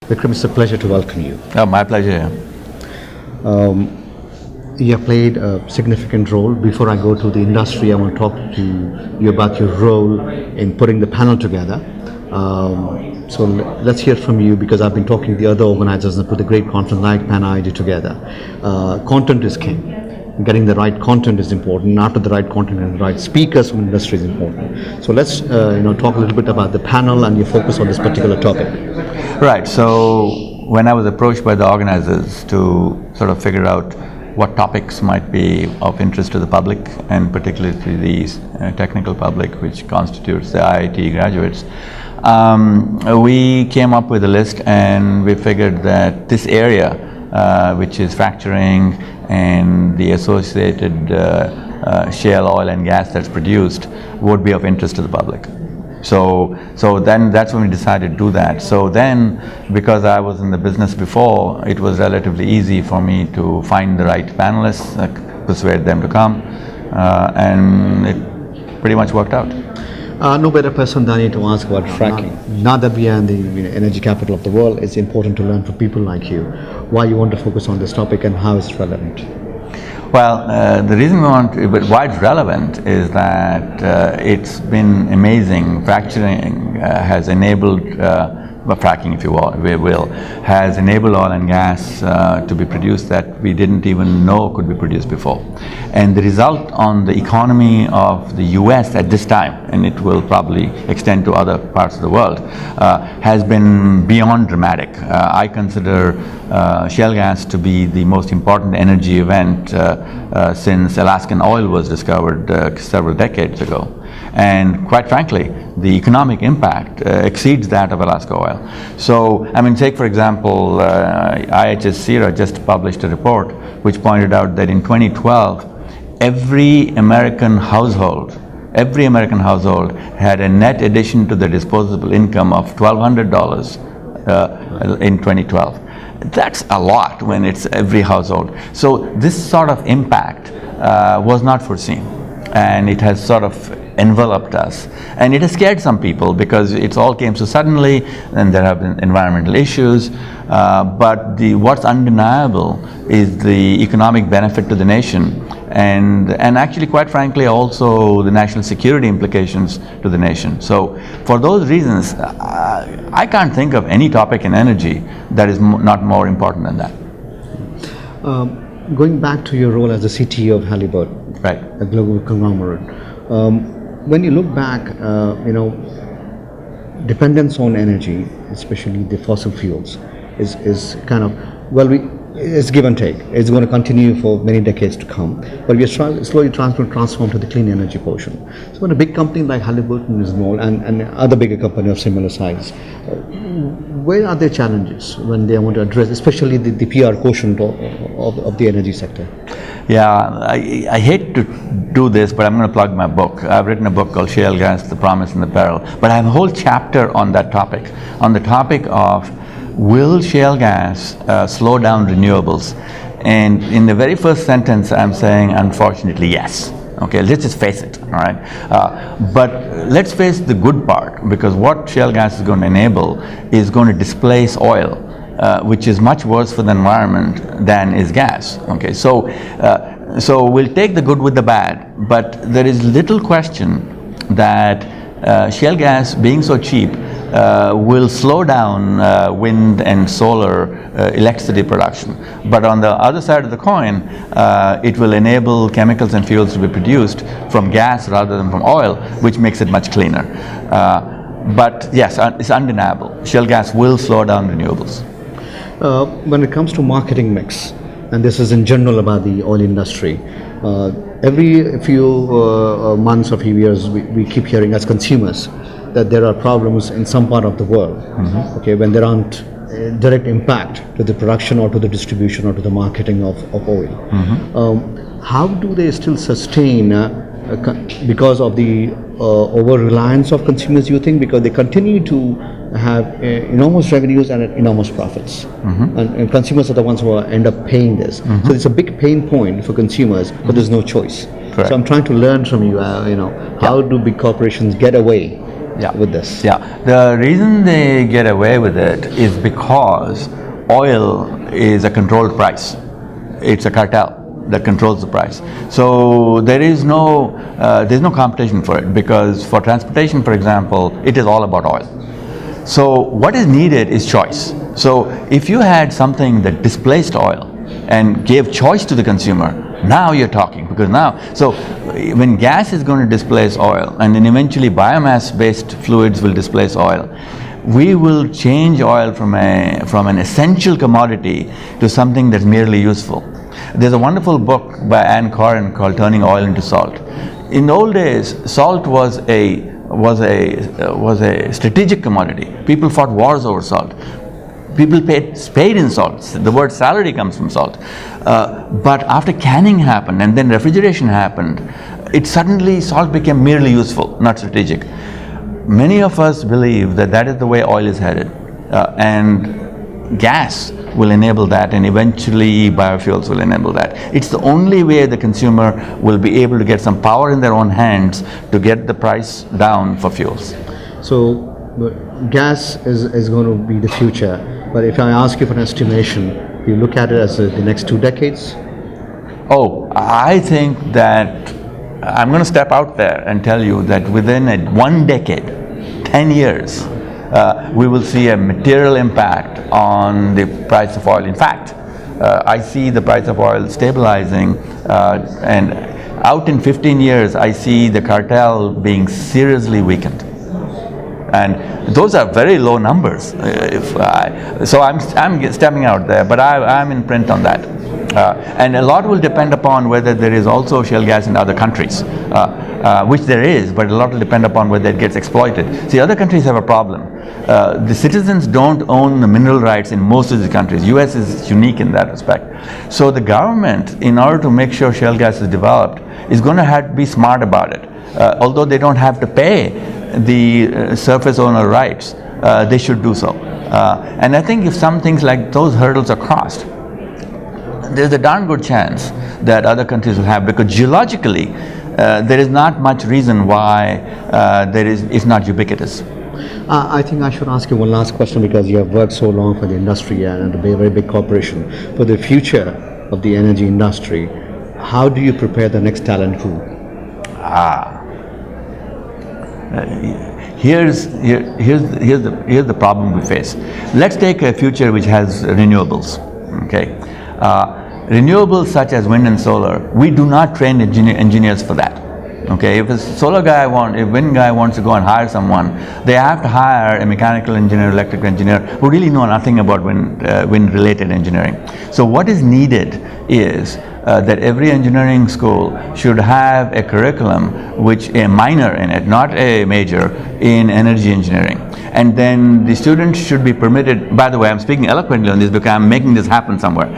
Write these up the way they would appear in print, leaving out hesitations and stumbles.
Vikram, it's a pleasure to welcome you. Oh, my pleasure. You have played a significant role. Before I go to the industry, I want to talk to you about your role in putting the panel together. So let's hear from you, because I've been talking to the other organizers and put a great conference like Pan IIT together. Content is king. Getting the right content is important. After the right content and the right speakers from industry is important. So let's talk a little bit about the panel and your focus on this particular topic. Right. So when I was approached by the organizers to sort of figure out what topics might be of interest to the public, and particularly to the technical public, which constitutes the IIT graduates, we came up with a list, and we figured that this area, which is fracturing and the associated shale oil and gas that's produced, would be of interest to the public. So then that's when we decided to do that. So then, because I was in the business before, it was relatively easy for me to find the right panelists, persuade them to come, and it pretty much worked out. No better person than you to ask about fracking. Now that we are in the energy capital of the world, it's important to learn from people like you why you want to focus on this topic and how it's relevant. Well, the reason why it's relevant is that it's been amazing. Fracturing has enabled, fracking, if you will, has enabled oil and gas to be produced that we didn't even know could be produced before. And the result on the economy of the US at this time, and it will probably extend to other parts of the world, has been beyond dramatic. I consider shale gas to be the most important energy event since Alaskan oil was discovered several decades ago. And quite frankly, the economic impact exceeds that of Alaska oil. So, I mean, take for example, IHS CERA just published a report which pointed out that in 2012, every American household had a net addition to their disposable income of $1,200 in 2012. That's a lot when it's every household. So this sort of impact was not foreseen, and it has sort of enveloped us, and it has scared some people because it all came so suddenly, and there have been environmental issues, but what's undeniable is the economic benefit to the nation, and actually, quite frankly, also the national security implications to the nation. So for those reasons, I can't think of any topic in energy that is not more important than that. Going back to your role as the CTO of Halliburton, right, a global conglomerate, when you look back, dependence on energy, especially the fossil fuels, is kind of, it's give and take. It's going to continue for many decades to come, but we are slowly transform to the clean energy portion. So when a big company like Halliburton is involved, and other bigger companies of similar size, where are their challenges when they want to address, especially the PR quotient of the energy sector? Yeah, I hate to do this, but I'm going to plug my book. I've written a book called Shale Gas, The Promise and the Peril. But I have a whole chapter on that topic, on the topic of will shale gas slow down renewables? And in the very first sentence, I'm saying, unfortunately, yes. Okay, let's just face it, all right? But let's face the good part, because what shale gas is going to enable is going to displace oil, which is much worse for the environment than is gas. Okay, so we'll take the good with the bad, but there is little question that shale gas, being so cheap, will slow down wind and solar electricity production. But on the other side of the coin, it will enable chemicals and fuels to be produced from gas rather than from oil, which makes it much cleaner. But yes, it's undeniable. Shale gas will slow down renewables. When it comes to marketing mix, and this is in general about the oil industry, every few months or few years we keep hearing as consumers that there are problems in some part of the world, okay, when there aren't direct impact to the production or to the distribution or to the marketing of oil. How do they still sustain because of the over-reliance of consumers, you think? Because they continue to have enormous revenues and enormous profits. And consumers are the ones who end up paying this. So it's a big pain point for consumers, but there's no choice. Correct. So I'm trying to learn from you, how do big corporations get away with this? Yeah, the reason they get away with it is because oil is a controlled price. It's a cartel that controls the price. So there's no competition for it, because for transportation, for example, it is all about oil. So what is needed is choice. So if you had something that displaced oil and gave choice to the consumer, now you're talking, because now, so when gas is going to displace oil, and then eventually biomass-based fluids will displace oil, we will change oil from an essential commodity to something that's merely useful. There's a wonderful book by Anne Coren called Turning Oil into Salt. In the old days, salt was a strategic commodity. People fought wars over salt. People paid in salt. The word salary comes from salt. But after canning happened and then refrigeration happened, salt became merely useful, not strategic. Many of us believe that is the way oil is headed, and gas will enable that, and eventually biofuels will enable that. It's the only way the consumer will be able to get some power in their own hands to get the price down for fuels. So gas is going to be the future, but if I ask you for an estimation, you look at it as the next 2 decades? Oh, I think that I'm going to step out there and tell you that within 1 decade, 10 years, we will see a material impact on the price of oil. In fact, I see the price of oil stabilizing, and out in 15 years, I see the cartel being seriously weakened. And those are very low numbers. So I'm stepping out there, but I'm in print on that. And a lot will depend upon whether there is also shale gas in other countries, which there is, but a lot will depend upon whether it gets exploited. See, other countries have a problem. The citizens don't own the mineral rights in most of the countries. US is unique in that respect. So the government, in order to make sure shale gas is developed, is going to have to be smart about it. Although they don't have to pay the surface owner rights, they should do so. And I think if some things like those hurdles are crossed, there's a darn good chance that other countries will have, because geologically there is not much reason why it's not ubiquitous. I think I should ask you one last question, because you have worked so long for the industry and a very big corporation. For the future of the energy industry, how do you prepare the next talent pool? Here's the problem we face. Let's take a future which has renewables. Okay, renewables such as wind and solar, we do not train engineers for that. Okay, if a wind guy wants to go and hire someone, they have to hire a mechanical engineer, electrical engineer who really know nothing about wind-related engineering. So what is needed is that every engineering school should have a curriculum a minor in it, not a major, in energy engineering. And then the students should be permitted, by the way, I'm speaking eloquently on this because I'm making this happen somewhere.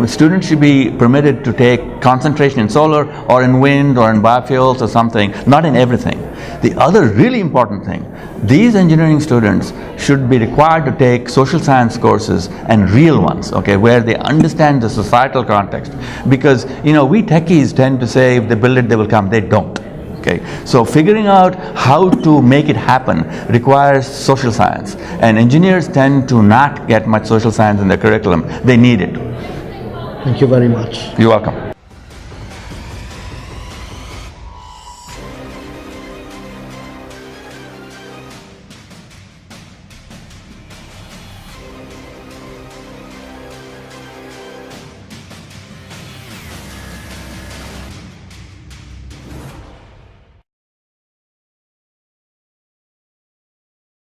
Students should be permitted to take concentration in solar or in wind or in biofuels or something, not in everything. The other really important thing, these engineering students should be required to take social science courses, and real ones, okay, where they understand the societal context. Because, we techies tend to say if they build it, they will come. They don't. Okay, so figuring out how to make it happen requires social science, and engineers tend to not get much social science in their curriculum. They need it. Thank you very much. You're welcome.